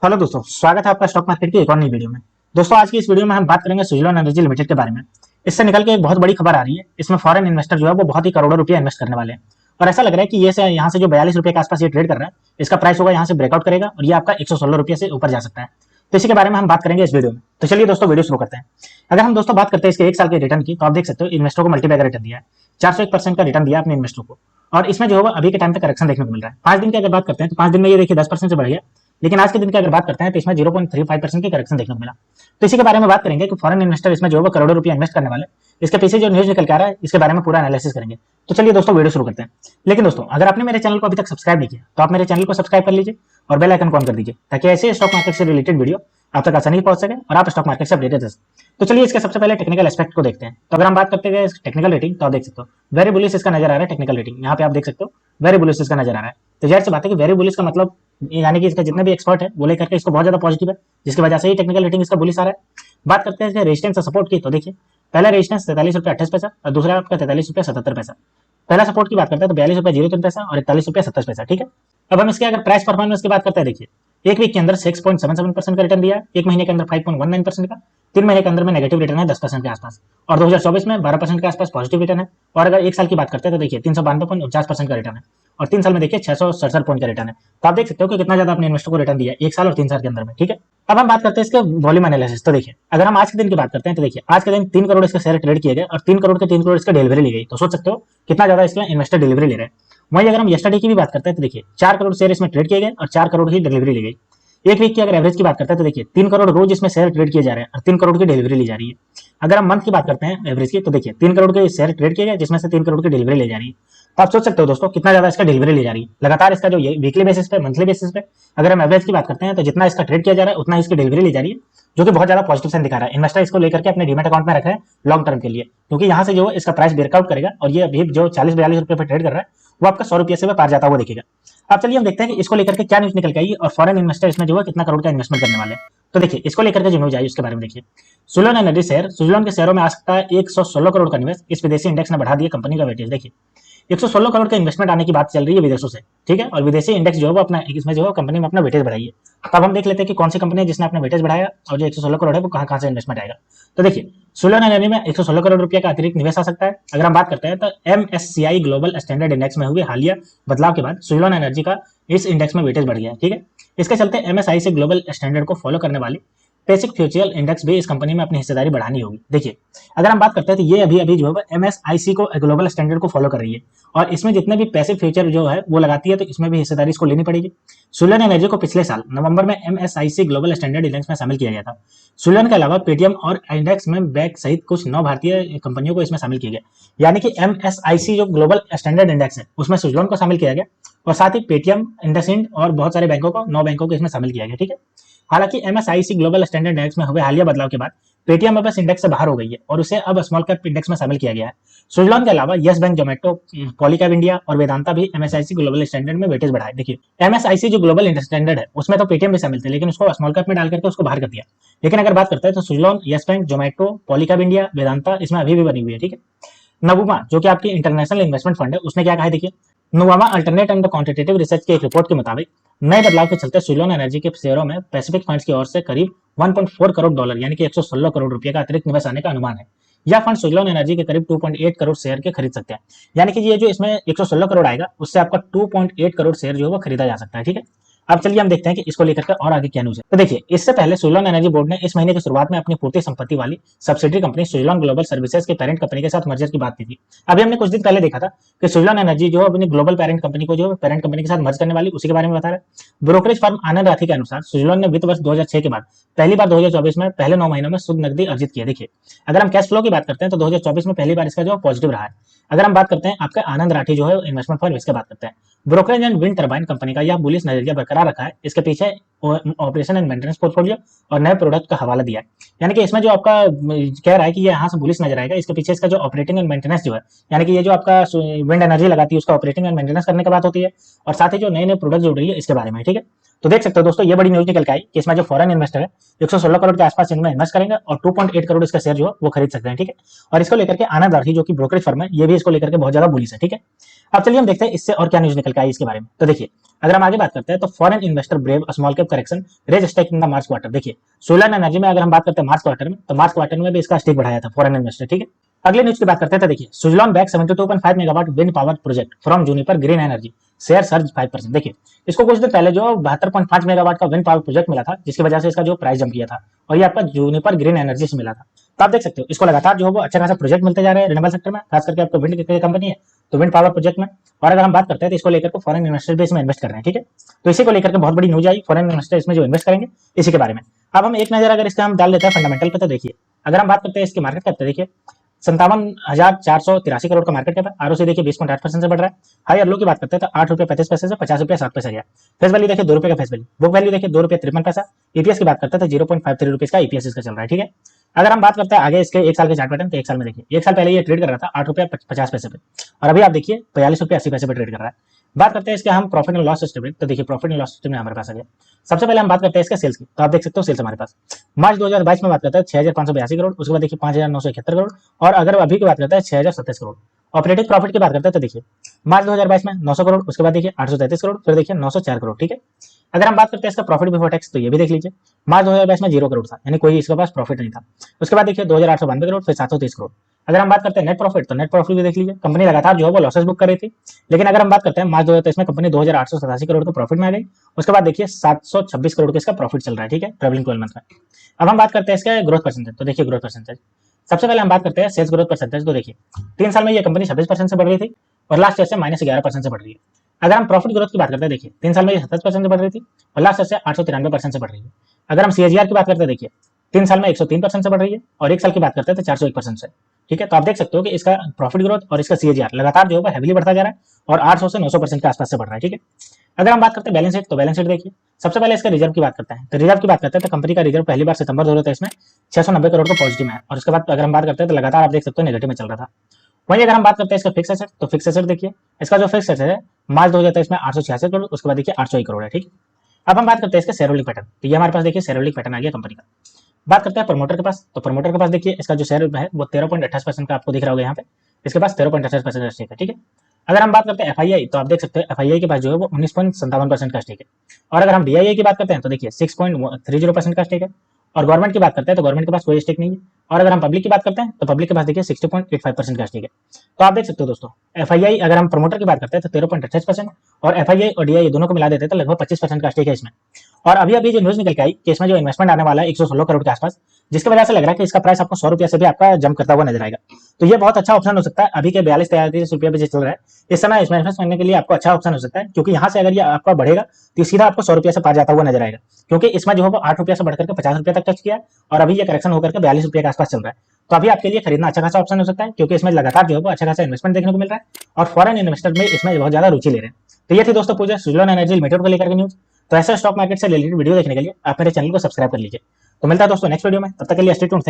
Hello दोस्तों, स्वागत है आपका स्टॉक मार्केट की एक और नई वीडियो में। दोस्तों, आज की इस वीडियो में हम बात करेंगे सुज़लोन एनर्जी लिमिटेड के बारे में। इससे निकल के एक बहुत बड़ी खबर आ रही है। इसमें फॉरेन इन्वेस्टर जो है वो बहुत ही करोड़ों रुपया इन्वेस्ट करने वाले हैं और ऐसा लग रहा है कि ये से यहाँ से जो 42 रुपये के आसपास ये ट्रेड कर रहा है, इसका प्राइस होगा यहाँ से ब्रेकआउट करेगा और ये आपका 116 रुपये से ऊपर जा सकता है। तो इसी के बारे में हम बात करेंगे इस वीडियो में। तो चलिए दोस्तों, वीडियो शुरू करते हैं। अगर हम दोस्तों बात करते हैं इसके एक साल के रिटर्न की, तो आप देख सकते हो इन्वेस्टर को मल्टीबैगर रिटर्न दिया है। 401% का रिटर्न दिया अपने इन्वेस्टर को। और इसमें जो होगा अभी के टाइम पे करेक्शन देखने को मिल रहा है। 5 दिन की अगर बात करते हैं तो 5 दिन में ये देखिए 10% से बढ़ गया। लेकिन आज के दिन की अगर बात करते हैं तो इसमें 0.35% की करेक्शन देखने को मिला। तो इसी के बारे में बात करेंगे कि फॉरेन इन्वेस्टर इसमें जो है करोड़ों रुपया इन्वेस्ट करने वाले, इसके पीछे जो न्यूज निकल के आ रहा है इसके बारे में पूरा एनालिसिस करेंगे। तो चलिए दोस्तों, वीडियो शुरू करते हैं। लेकिन दोस्तों, अगर आपने मेरे चैनल को अभी तक सब्सक्राइब नहीं किया तो आप मेरे चैनल को सब्सक्राइब कर लीजिए और बेल आइकन को ऑन कर दीजिए, ताकि ऐसे स्टॉक मार्केट से रिलेटेड वीडियो आप तक आसानी से पहुंच सके और आप स्टॉक मार्केट से अपडेटेड रह सकें। तो चलिए इसके सबसे पहले टेक्निकल एस्पेक्ट को देखते हैं। तो अगर हम बात करते हैं टेक्निकल रेटिंग, तो आप देख सकते हो वेरी बुलिश इसका नजर आ रहा है। टेक्निकल रेटिंग यहाँ पे आप देख सकते हो वेरी बुलिश इसका नजर आ रहा है। तो जाहिर सी बात है कि वेरी बुलिश का मतलब यानी कि इसका जितने भी एक्सपर्ट है वो लेकर के इसको बहुत ज्यादा पॉजिटिव है, जिसकी वजह से ही टेक्निकल रेटिंग इसका बुलिश आ रहा है। बात करते हैं इसके रेजिस्टेंस और सपोर्ट की, तो देखिए पहला रेजिस्टेंस 43 रुपये 28 पैसा और दूसरा आपका 43 रुपये 77 पैसा। पहला सपोर्ट की बात करते हैं तो 42 रुपये 03 पैसा और 41 रुपये 70 पैसा। ठीक है। अब हम इसके अगर प्राइस परफॉर्मेंस की बात करते हैं, देखिए एक वीक के अंदर 6.77% का रिटर्न दिया है, एक महीने के अंदर 5.19% का, 3 महीने के अंदर में नेगेटिव रिटर्न है 10% के आसपास, और 2024 में 12% के आसपास पॉजिटिव रिटर्न है। और अगर एक साल की बात करते हैं तो देखिए 392.49% का रिटर्न है और 3 साल में देखिए 667 पॉइंट का रिटर्न है। तो आप देख सकते हो कि कितना ज्यादा अपने इन्वेस्टर को रिटर्न दिया है एक साल और 3 साल के अंदर में। ठीक है। अब हम बात करते हैं इसके वॉल्यूम एनालिसिस। तो देखिए अगर हम आज के दिन की बात करते हैं तो देखिए आज के दिन 3 करोड़ इसके शेयर ट्रेड किए गए और 3 करोड़ के 3 करोड़ इसका डिलीवरी ली गई। तो सोच सकते हो कितना ज्यादा इसमें इन्वेस्टर डिलीवरी ले रहे हैं। वहीं अगर हम यस्टरडे की भी बात करते हैं तो देखिए 4 करोड़ शेयर इसमें ट्रेड किए गए और 4 करोड़ की डिलीवरी ली गई। एक वीक की अगर एवरेज की बात करते हैं तो देखिए 3 करोड़ रोज इसमें शेयर ट्रेड किए जा रहे हैं और 3 करोड़ की डिलीवरी ली जा रही है। अगर हम मंथ की बात करते हैं एवरेज की, तो देखिए 3 करोड़ के शेयर ट्रेड किए गए जिसमें से 3 करोड़ की डिलीवरी ली जा रही है। तो आप सोच सकते हो दोस्तों कितना ज्यादा इसका डिलीवरी ली जा रही है। लगातार इसका जो ये वीकली बेसिस पे, मंथली बेसिस पे अगर हम एवरेज की बात करते हैं तो जितना इसका ट्रेड किया जा रहा है उतना इसकी डिलीवरी ली जा रही है, जो कि बहुत ज्यादा पॉजिटिव साइन दिखा रहा है। इन्वेस्टर इसको लेकर के अपने डीमेट अकाउंट में रखा है लॉन्ग टर्म के लिए, क्योंकि यहाँ से जो इसका प्राइस ब्रेकआउट करेगा और ये अभी जो 40-42 रुपये पर ट्रेड कर रहा है वो आपका 100 रुपये से पार जाता हुआ दिखेगा। अब चलिए हम देखते हैं कि इसको लेकर के क्या न्यूज निकल के आई और फॉरेन इन्वेस्टर इसमें जो है कितना करोड़ का इन्वेस्टमेंट करने वाले हैं। तो देखिए इसको लेकर के जो न्यूज आई उसके बारे में देखिए। सुज़लोन एनर्जी शेयर, सुज़लोन के शेयरों में आ सकता है 116 करोड़ का निवेश। इस विदेशी इंडेक्स ने बढ़ा दिया कंपनी का वेटेज। देखिए 116 करोड़ का इन्वेस्टमेंट आने की बात चल रही है विदेशों से। ठीक है। और विदेशी इंडेक्स जो है वो अपना इसमें जो है कंपनी में अपना वेटेज बढ़ाई है। तो अब हम देख लेते हैं कि कौन सी कंपनी है जिसने अपना वेटेज बढ़ाया और जो 116 करोड़ है वो कहाँ कहाँ से इन्वेस्टमेंट आएगा। तो देखिए सुज़लोन एनर्जी में 116 करोड़ रुपए का अतिरिक्त निवेश आ सकता है। अगर हम बात करते हैं तो MSCI ग्लोबल स्टैंडर्ड इंडेक्स में हुए हालिया बदलाव के बाद सुज़लोन एनर्जी का इस इंडेक्स में वेटेज बढ़ गया है। ठीक है। इसके चलते MSCI से ग्लोबल स्टैंडर्ड को फॉलो करने वाली बेसिक फ्यूचर इंडेक्स भी इस कंपनी में अपनी हिस्सेदारी बढ़ानी होगी। देखिए अगर हम बात करते हैं तो ये अभी अभी जो है MSIC को ग्लोबल स्टैंडर्ड को फॉलो कर रही है और इसमें जितने भी पैसिव फ्यूचर जो है वो लगाती है, तो इसमें भी हिस्सेदारी इसको लेनी पड़ेगी। सुज़लोन एनर्जी को पिछले साल नवंबर में MSIC ग्लोबल स्टैंडर्ड इंडेक्स में शामिल किया गया था। सुज़लोन के अलावा पेटीएम और इंडेक्स में बैंक सहित कुछ 9 भारतीय कंपनियों को इसमें शामिल किया गया, यानी कि MSIC जो ग्लोबल स्टैंडर्ड इंडेक्स है उसमें सुज़लोन को शामिल किया गया और साथ ही पेटीएम, इंडसइंड और बहुत सारे बैंकों को 9 बैंकों को इसमें शामिल किया गया। ठीक है। हालांकि MSIC ग्लोबल स्टैंडर्ड इंडेक्स में हुए हालिया बदलाव के बाद पेटीएम अब इस इंडेक्स से बाहर हो गई है और उसे अब स्मॉल कैप इंडेक्स में शामिल किया गया है। सुज़लोन के अलावा yes bank, Zomato, Polycab India और वेदांता भी MSIC ग्लोबल स्टैंडर्ड में वेटेज बढ़ाए। देखिए MSIC जो ग्लोबल स्टैंडर्ड है उसमें तो पेटीएम भी शामिल थे, लेकिन उसको स्मॉल कैप में डाल करके उसको बाहर कर दिया। लेकिन अगर बात करते हैं तो Suzlon, yes bank, Zomato, Polycab India, Vedanta इसमें अभी भी बनी हुई है। ठीक है। नवुमा जो कि आपकी इंटरनेशनल इन्वेस्टमेंट फंड है उसने क्या कहा है, देखिए Nuvama alternate and quantitative research की एक रिपोर्ट के मुताबिक नए बदलाव के चलते सुज़लोन एनर्जी के शेयरों में पैसिफिक फंड्स की ओर से करीब 1.4 करोड़ डॉलर यानी कि 116 करोड़ रुपए का अतिरिक्त निवेश आने का अनुमान है। यह फंड सुज़लोन एनर्जी के करीब 2.8 करोड़ शेयर के खरीद सकते हैं, यानी कि ये जो इसमें 116 करोड़ आएगा उससे आपका 2.8 करोड़ शेयर जो है वो खरीदा जा सकता है। ठीक है। अब चलिए हम देखते हैं कि इसको लेकर के और आगे क्या न्यूज है। तो देखिए इससे पहले सुज़लोन एनर्जी बोर्ड ने इस महीने की शुरुआत में अपनी पूर्ति संपत्ति वाली subsidiary company Suzlon global services के पेरेंट कंपनी के साथ मर्जर की बात की थी। अभी हमने कुछ दिन पहले देखा था कि सुज़लोन एनर्जी जो अपनी ग्लोबल पेरेंट कंपनी को जो पेरेंट कंपनी के साथ मर्ज करने वाली उसी के बारे में बता रहा है। ब्रोकरेज फर्म आनंद राठी के अनुसार सुज़लोन ने वित्त वर्ष 2006 के बाद पहली बार 2024 में पहले 9 महीनों में शुद्ध नकदी अर्जित किया। देखिए अगर हम कैश फ्लो की बात करते हैं तो 2024 में पहली बार इसका जो पॉजिटिव रहा है। अगर हम बात करते हैं आपका आनंद राठी जो है इन्वेस्टमेंट फर्म, इसके बात करते हैं brokerage and wind turbine company का यह बुलिश नजरिया बरकरार रखा है। इसके पीछे ऑपरेशन एंड मेंटेनेंस पोर्टफोलियो और नए प्रोडक्ट का हवाला दिया है, यानी कि इसमें जो आपका कह रहा है कि ये यहाँ से बुलिश नजर आएगा। इसके पीछे इसका जो ऑपरेटिंग एंड मेंटेनेंस जो है, यानी कि ये जो आपका विंड एनर्जी लगाती है उसका ऑपरेटिंग एंड मेंटेनेंस करने की बात होती है और साथ ही जो नए नए प्रोडक्ट जुड़ रही है इसके बारे में। ठीक है। तो देख सकते हो दोस्तों, ये बड़ी न्यूज निकल के आई कि इसमें जो फॉरेन इन्वेस्टर है 116 करोड़ के आसपास इनमें इन्वेस्ट करेंगे और 2.8 करोड़ इसका शेयर जो है वो खरीद सकते हैं। ठीक है, और इसको लेकर के आनंद आरही जो कि ब्रोकरेज फर्म है, ये भी इसको लेकर के बहुत ज्यादा बुलिश है। ठीक है, अब चलिए हम देखते हैं इससे और क्या न्यूज निकल के आई इसके बारे में। तो देखिए, अगर हम आगे बात करते हैं तो foreign investor brave small cap correction raise stake in the March quarter. देखिए, सोलर एनर्जी में अगर हम बात करते हैं मार्च क्वार्टर में, तो मार्च क्वार्टर में भी इसका स्टेक बढ़ाया था फॉरेन इन्वेस्टर। ठीक है, अगले न्यूज की बात करते हैं तो देखिए, Suzlon back 72.5 megawatt wind power project from Juniper green energy, share surge 5%। देखिए, इसको कुछ दिन पहले जो 72.5 मेगावाट का विंड पावर प्रोजेक्ट मिला था, जिसकी वजह से इसका जो प्राइस जंप किया था, और ये आपका जूनिपर ग्रीन एनर्जी से मिला था। तो आप देख सकते हो इसको लगातार जो है वो अच्छा खासा प्रोजेक्ट मिलते जा रहे हैं रिन्यूएबल सेक्टर में, खास करके आपको विंड की कंपनी है तो विंड पावर प्रोजेक्ट में। और अगर हम बात करते हैं तो इसको लेकर फॉरेन इन्वेस्टर भी इसमें इन्वेस्ट कर रहे हैं। ठीक है, तो इसी को लेकर के बहुत बड़ी न्यूज आई, फॉरेन इन्वेस्टर इसमें जो इन्वेस्ट करेंगे इसी के बारे में। अब हम एक नजर अगर इसका हम डाल देते हैं फंडामेंटल पे, तो देखिए, अगर हम बात करते हैं इसकी मार्केट कैप, तो देखिए 57,483 करोड़ का मार्केट कैप है। आरओसी देखिए 20.8% से बढ़ रहा है। हाई और लो की बात करते हैं तो 8 रुपये 35 पैसे से 50 रुपये 7 पैसे गया। फेस वैल्यू देखिए 2 रुपये का फेस वैल्यू, बुक वैल्यू देखिए 2 रुपये 53 पैसा। ईपीएस की बात करते हैं तो 0.53 रुपीज का ईपीएस इसका चल रहा है। ठीक है, अगर हम बात करते हैं आगे इसके एक साल के चार्ट पैटर्न, तो एक साल में देखिए, एक साल पहले ये ट्रेड कर रहा था 8 रुपये 50 पैसे पे, और अभी आप देखिए 42 रुपये 80 पैसे पे ट्रेड कर रहा है। बात करते हैं इसके हम प्रॉफिट एंड लॉस स्टेटमेंट, तो देखिए प्रॉफिट एंड लॉस स्टेटमेंट हमारे पास आ गया। सबसे पहले हम बात करते हैं इसके सेल्स की, तो आप देख सकते हो सेल्स हमारे पास मार्च 2022 में बात करते हैं 6,582 करोड़, उसके बाद देखिए 5,971 करोड़, और अगर अभी की बात करते हैं 6,027 करोड़। ऑपरेटिंग प्रॉफिट की बात करते हैं तो देखिए मार्च 2022 में 900 करोड़, उसके बाद देखिए 833 करोड़, फिर देखिए 904 करोड़। ठीक है, अगर हम बात करते हैं इसका प्रॉफिट बिफोर टैक्स, तो ये भी देख लीजिए मार्च 2022 में 0 करोड़ था, यानी कोई इसके पास प्रॉफिट नहीं था। उसके बाद देखिए 2,892 करोड़, फिर 730 करोड़। अगर हम बात करते हैं नेट प्रॉफिट, तो नेट प्रॉफिट भी देख लीजिए, कंपनी लगातार जो है वो लॉसेस बुक कर रही थी, लेकिन अगर हम बात करते हैं मार्च 2023 में कंपनी 2,887 करोड़ के प्रॉफिट में आ गई। उसके बाद देखिए 726 करोड़ के इसका प्रॉफिट चल रहा है। ठीक है, ट्रेवलिंग 12 मंथ में। अब हम बात करते हैं इसका ग्रोथ परसेंटेज, तो देखिए ग्रोथ परसेंटेज सबसे पहले हम बात करते हैं सेल्स ग्रोथ परसेंटेज, तो देखिए 3 साल में ये कंपनी 26% से बढ़ रही थी और लास्ट ईयर से -11% से बढ़ रही है। अगर हम प्रॉफिट ग्रोथ की बात करते हैं, देखिए 3 साल में ये 27% से बढ़ रही थी और लास्ट ईयर से 893% से बढ़ रही है। अगर हम सीएजीआर की बात करते हैं, देखिए 3 साल में 103% से बढ़ रही है, और एक साल की बात करते हैं तो 401% से। ठीक है, तो आप देख सकते हो कि इसका प्रॉफिट ग्रोथ और इसका सीएजीआर लगातार जो है हेवीली बढ़ता जा रहा है और 800 से 900% के आसपास से बढ़ रहा है। ठीक है, अगर हम बात करते हैं बैलेंस शीट, तो बैलेंस शीट देखिए सबसे पहले इसका रिजर्व की बात करते हैं, तो रिजर्व की बात करते हैं तो कंपनी का रिजर्व पहली बार सितंबर 2023 में 690 करोड़ का पॉजिटिव में है, और उसके बाद अगर हम बात करते हैं तो लगातार आप देख सकते हो नेगेटिव में चल रहा था। वहीं अगर हम बात करते हैं इसका फिक्स एसेट, तो फिक्स एसेट देखिए इसका जो फिक्स एसेट है मार्च 2023 में 866 करोड़, उसके बाद देखिए 801 करोड़ है। ठीक, अब हम बात करते हैं इसका शेयर होल्डिंग पैटर्न, तो ये हमारे पास देखिए शेयर होल्डिंग पैटर्न आ गया कंपनी का। बात करते हैं प्रमोटर के पास, तो प्रमोटर के पास देखिए इसका जो शेयर है वो 13.28% का आपको दिख रहा होगा यहाँ पे, इसके पास 13.28% का स्टेक है। ठीक है, अगर हम बात करते हैं एफआईआई, तो आप देख सकते हैं एफआईआई के पास जो है वो 19.57% का स्टेक है, और अगर हम डीआईआई की बात करते हैं तो देखिए 6.30% का स्टेक है, और गवर्नमेंट की बात करते हैं तो गवर्नमेंट के पास कोई स्टेक नहीं है, और अगर हम पब्लिक की बात करते हैं तो पब्लिक के पास देखिए 60.85% का स्टेक है। तो आप देख सकते हो दोस्तों, एफआईआई अगर हम प्रमोटर की बात करते हैं तो 13.28%, और एफआईआई और डीआईआई दोनों को मिला देते हैं तो लगभग 25% का स्टेक है इसमें। और अभी अभी जो न्यूज निकल के आई कि इसमें जो इन्वेस्टमेंट आने वाला है 116 करोड़ के आसपास, जिसकी वजह से लग रहा है कि इसका प्राइस आपको 100 रुपये से भी आपका जंप करता हुआ नजर आएगा। तो ये बहुत अच्छा ऑप्शन हो सकता है, अभी के 42-43 रुपये पे चल रहा है, इस समय इन्वेस्टमेंट करने के लिए आपको अच्छा ऑप्शन हो सकता है, क्योंकि यहाँ से अगर ये आपका बढ़ेगा तो सीधा आपको 100 रुपये से पार जाता हुआ नजर आएगा, क्योंकि इसमें जो है 8 रुपये से बढ़कर के 50 रुपये तक टच किया, और अभी ये करेक्शन होकर के 42 रुपये के आसपास चल रहा है। तो अभी आपके लिए खरीदना अच्छा खासा ऑप्शन हो सकता है, क्योंकि इसमें लगातार जो है अच्छा खासा इन्वेस्टमेंट देखने को मिल रहा है, और फॉरेन इन्वेस्टर में इसमें बहुत ज्यादा रुचि ले रहे हैं। तो ये थी दोस्तों पूजा सुजलॉन एनर्जी लिमिटेड को लेकर के न्यूज। तो ऐसे स्टॉक मार्केट से रिलेटेड वीडियो देखने के लिए आप मेरे चैनल को सब्सक्राइब कर लीजिए। तो मिलता है दोस्तों नेक्स्ट वीडियो में, तब तक के लिए स्टे ट्यून्ड।